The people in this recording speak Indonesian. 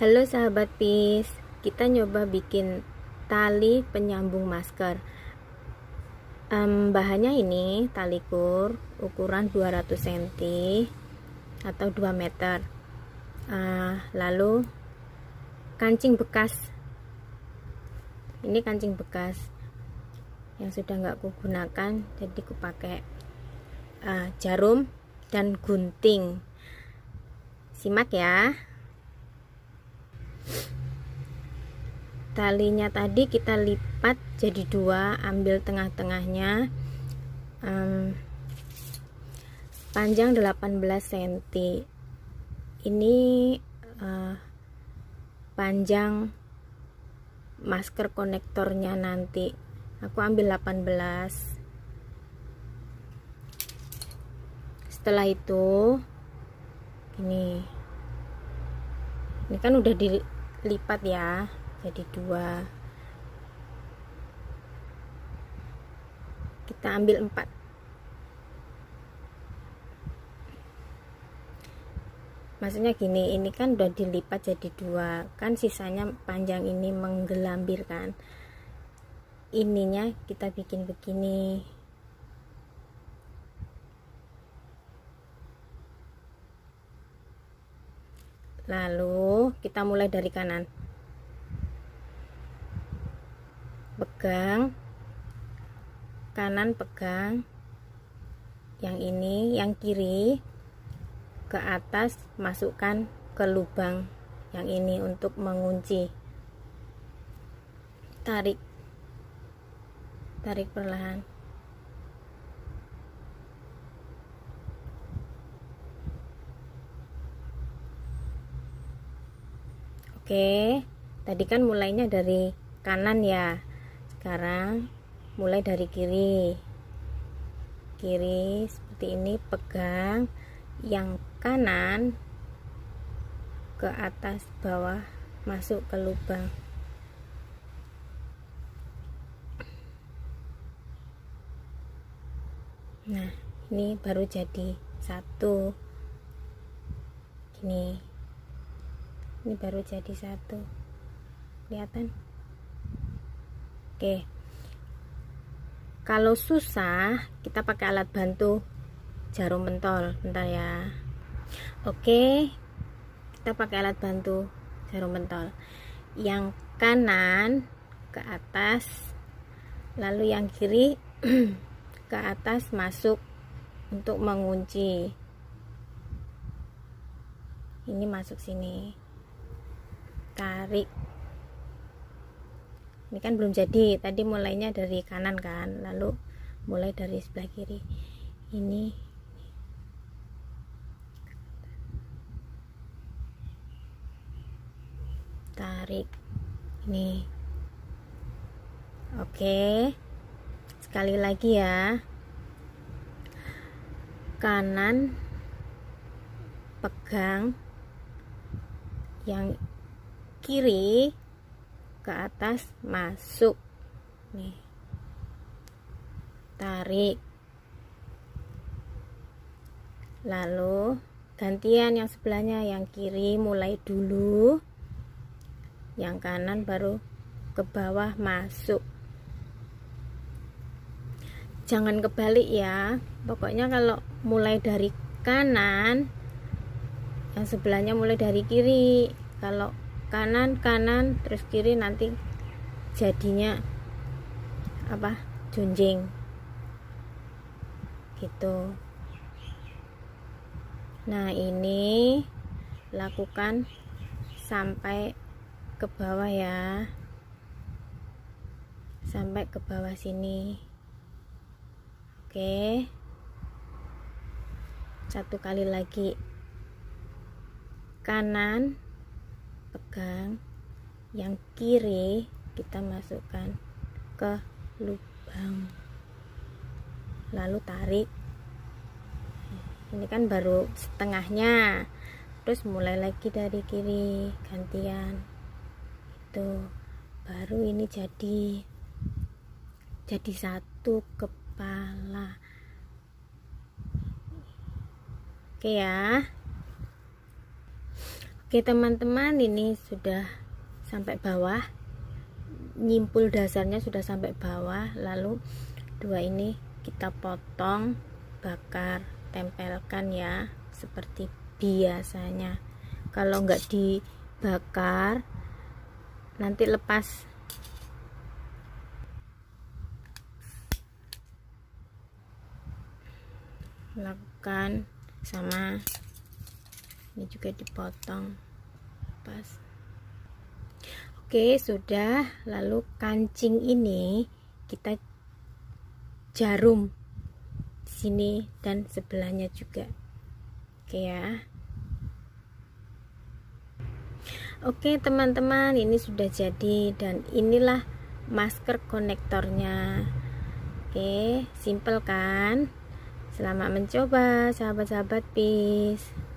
Halo sahabat PIS, kita nyoba bikin tali penyambung masker. Bahannya ini tali kur ukuran 200 cm atau 2 meter. Lalu kancing bekas. Ini kancing bekas yang sudah nggak kugunakan, jadi ku pakai jarum dan gunting. Simak ya. Talinya tadi kita lipat jadi dua, ambil tengah-tengahnya, panjang 18 cm. Ini panjang masker konektornya nanti. Aku ambil 18. Setelah itu ini kan udah dilipat ya, jadi dua. Kita ambil 4. Maksudnya gini, ini kan udah dilipat jadi dua, kan sisanya panjang ini menggelambir kan. Ininya kita bikin begini. Lalu kita mulai dari kanan. Pegang kanan, pegang yang ini, yang kiri ke atas, masukkan ke lubang yang ini untuk mengunci. Tarik perlahan. Oke, tadi kan mulainya dari kanan ya, sekarang mulai dari kiri seperti ini. Pegang yang kanan ke atas, bawah, masuk ke lubang. Nah, ini baru jadi satu. Ini baru jadi satu, kelihatan? Oke, kalau susah kita pakai alat bantu jarum pentol. Bentar ya. Oke, kita pakai alat bantu jarum pentol. Yang kanan ke atas, lalu yang kiri ke atas, masuk untuk mengunci. Ini masuk sini, tarik. Ini kan belum jadi, tadi mulainya dari kanan kan, lalu mulai dari sebelah kiri. Ini tarik ini. Oke, sekali lagi ya. Kanan pegang, yang kiri ke atas, masuk nih, tarik. Lalu gantian yang sebelahnya, yang kiri mulai dulu, yang kanan baru ke bawah masuk. Jangan kebalik ya, pokoknya kalau mulai dari kanan, yang sebelahnya mulai dari kiri. Kalau kanan terus kiri, nanti jadinya apa, junjing gitu. Nah, ini lakukan sampai ke bawah ya, sampai ke bawah sini. Oke, satu kali lagi. Kanan pegang, yang kiri kita masukkan ke lubang, lalu tarik. Ini kan baru setengahnya, terus mulai lagi dari kiri, gantian. Itu baru ini jadi satu kepala. Oke ya. Oke teman-teman, ini sudah sampai bawah, nyimpul dasarnya sudah sampai bawah. Lalu dua ini kita potong, bakar, tempelkan ya seperti biasanya. Kalau nggak dibakar nanti lepas. Lakukan sama ini juga dipotong pas. Oke, sudah. Lalu kancing ini kita jarum di sini dan sebelahnya juga. Oke ya. Oke teman-teman, ini sudah jadi dan inilah masker konektornya. Oke, simple kan? Selamat mencoba sahabat-sahabat, peace.